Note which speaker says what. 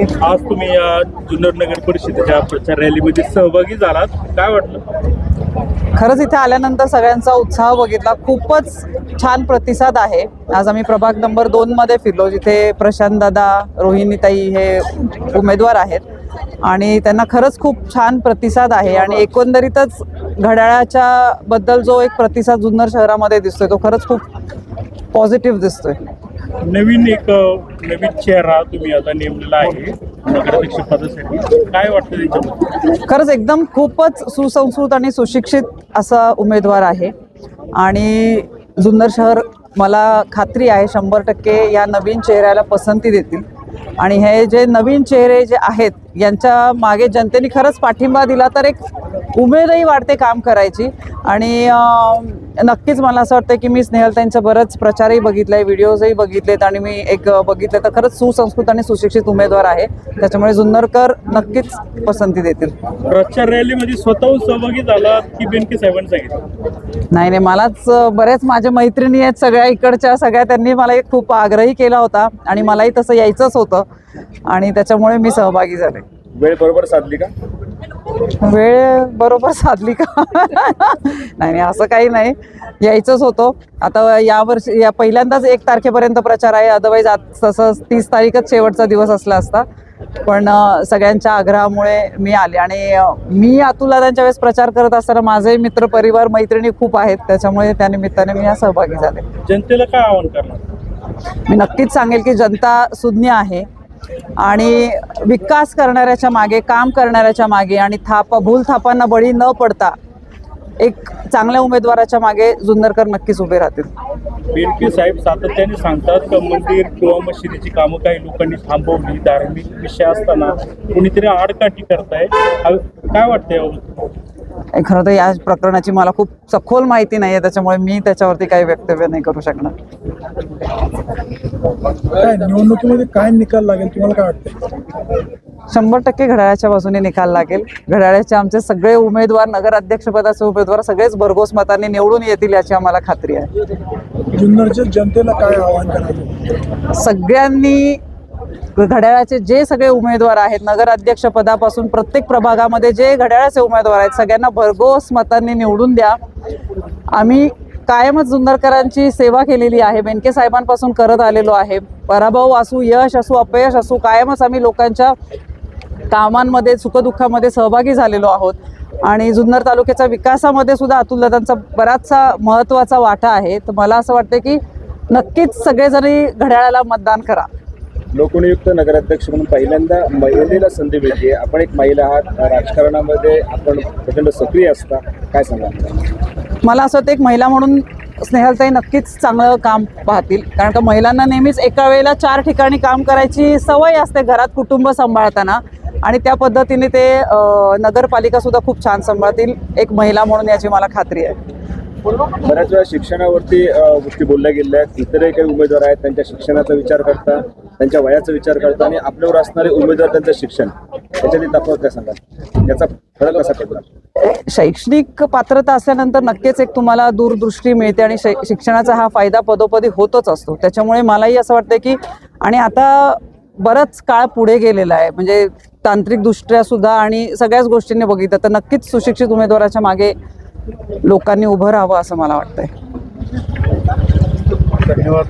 Speaker 1: आज तुम्ही या जुन्नर नगर परिषदेच्या प्रचार रॅलीमध्ये सहभागी झालात, काय वाटलं?
Speaker 2: खरंच इथे आल्यानंतर सगळ्यांचा उत्साह बघितला, खूपच छान प्रतिसाद आहे। आज आम्ही प्रभाग नंबर 2 मध्ये फिरलो, जिथे प्रशांत दादा, रोहिणीताई हे उमेदवार आहेत आणि त्यांना खरंच खूप छान प्रतिसाद आहे आणि एकंदरीतच घड्याळाच्या बद्दल जो एक प्रतिसाद जुन्नर शहरामध्ये दिसतोय तो खरंच खूप पॉझिटिव्ह दिसतोय।
Speaker 1: नवीन चेहरा तुम्ही आता नेमलेला आहे नगराध्यक्ष पदासाठी, काय वाटतं त्याच्याबद्दल?
Speaker 2: खरंच एकदम खूपच सुसंस्कृत आणि सुशिक्षित असा उमेदवार आहे आणि जुन्नर शहर मला खात्री आहे 100% या नवीन चेहऱ्याला पसंती देतील आणि हे जे नवीन चेहरे जे आहेत यांच्या मागे जनतेने खरंच पाठिंबा दिला तर एक उमेदही वाढते काम करायची आणि नक्कीच मला असं वाटतं की मी स्नेहलताईंचा बरंच प्रचारही बघितलाय, व्हिडिओजही बघितलेत आणि मी एक बघितलं तर खरंच सुसंस्कृत आणि सुशिक्षित उमेदवार आहे, त्याच्यामुळे जुन्नरकर नक्कीच पसंती देतील।
Speaker 1: प्रचार रॅलीमध्ये स्वतःहून सहभागी झाला की बेनके साहेबांनी सांगितलं?
Speaker 2: नाही, मलाच बरेच माझ्या मैत्रिणी आहेत सगळ्या इकडच्या, सगळ्या त्यांनी मला एक खूप आग्रही केला होता आणि मलाही तसं यायचंच होतं आणि त्याच्यामुळे मी सहभागी झाले।
Speaker 1: वेळ बरोबर साधली का?
Speaker 2: वेळ बरोबर साधली का? नाही, असं काही नाही, यायचंच होतं। आता यावर्षी या पहिल्यांदाच 1 तारखेपर्यंत प्रचार आहे, अदरवाईज तसं 30 तारीखच शेवटचा दिवस असला असता, पण सगळ्यांच्या आग्रहामुळे मी आले आणि मी अतुलदादांच्या वेळेस प्रचार करत असताना माझे मित्र परिवार मैत्रिणी खूप आहेत, त्याच्यामुळे त्या निमित्ताने मी या सहभागी झाले।
Speaker 1: जनतेला काय आवाहन करणार?
Speaker 2: मी नक्कीच सांगेल की जनता सुज्ञ आहे आणि विकास करणाऱ्याच्या मागे, काम करणाऱ्याच्या मागे आणि भूल थापांना बळी न पडता एक चांगल्या उमेदवाराच्या मागे जुन्नरकर नक्कीच उभे राहतील।
Speaker 1: बेनके साहेब सातत्याने सांगतात की मंदिर किंवा मशिदीची कामं काही लोकांनी थांबवली, धार्मिक विषय असताना कोणीतरी आडकाठी करताय, काय वाटतंय यावर?
Speaker 2: खरं तर या प्रकरणाची मला खूप सखोल माहिती नाही आहे, त्याच्यामुळे मी त्याच्यावरती काही वक्तव्य नाही करू शकणार।
Speaker 3: निवडणुकीमध्ये काय निकाल लागेल तुम्हाला काय वाटतं?
Speaker 2: 100% घड्याळाच्या बाजूने निकाल लागेल। घड्याळाचे आमचे सगळे उमेदवार, नगराध्यक्षपदाचे उमेदवार सगळेच भरघोस मतांनी निवडून येतील याची आम्हाला खात्री आहे।
Speaker 3: जुन्नरच्या जनतेला काय आवाहन करायचं?
Speaker 2: सगळ्यांनी घड्याळाचे जे सगळे उमेदवार आहेत, नगराध्यक्ष पदापासून प्रत्येक प्रभागामध्ये जे घड्याळाचे उमेदवार आहेत सगळ्यांना भरघोस मतांनी निवडून द्या। आम्ही कायमच जुन्नरकरांची सेवा केलेली आहे, बेनके साहेबांपासून करत आलेलो आहे। पराभव असू, यश असू, अपयश असू, कायमच आम्ही लोकांच्या कामांमध्ये, सुखदुःखामध्ये सहभागी झालेलो आहोत आणि जुन्नर तालुक्याच्या विकासामध्ये सुद्धा अतुलदादांचा बराचसा महत्त्वाचा वाटा आहे। तर मला असं वाटतं की नक्कीच सगळेजणी घड्याळाला मतदान करा।
Speaker 4: लोकनियुक्त नगराध्यक्ष म्हणून पहिल्यांदा महिलेला संधी मिळते, आपण एक महिला आहात, राजकारणामध्ये आपण प्रचंड सक्रिय असता, काय सांगा?
Speaker 2: मला असं वाटतं एक महिला म्हणून स्नेहलताई नक्कीच चांगलं काम पाहतील, कारण का महिलांना नेहमीच एका वेळेला 4 ठिकाणी काम करायची सवय असते घरात कुटुंब सांभाळताना आणि त्या पद्धतीने ते नगरपालिका सुद्धा खूप छान सांभाळतील एक महिला म्हणून, याची मला खात्री आहे।
Speaker 4: बऱ्याच वेळा शिक्षणावरती गोष्टी बोलल्या गेल्या आहेत, इतरही काही उमेदवार आहेत त्यांच्या शिक्षणाचा विचार करता, त्यांच्या वयाचा विचार करता आणि आपल्यावर असणारे उमेदवार त्यांचं शिक्षण, त्याच्यातली तफावत काय सांगा? याचा फरक कसा पडला?
Speaker 2: शैक्षणिक पात्रता असल्यानंतर नक्कीच एक तुम्हाला दूरदृष्टी मिळते आणि शिक्षणाचा हा फायदा पदोपदी होतच असतो, त्याच्यामुळे मलाही असं वाटतं की आणि आता बराच काळ पुढे गेलेला आहे, म्हणजे तांत्रिकदृष्ट्या सुद्धा आणि सगळ्याच गोष्टींनी बघितलं तर नक्कीच सुशिक्षित उमेदवाराच्या मागे लोकांनी उभं राहावं असं मला वाटतंय।
Speaker 1: धन्यवाद।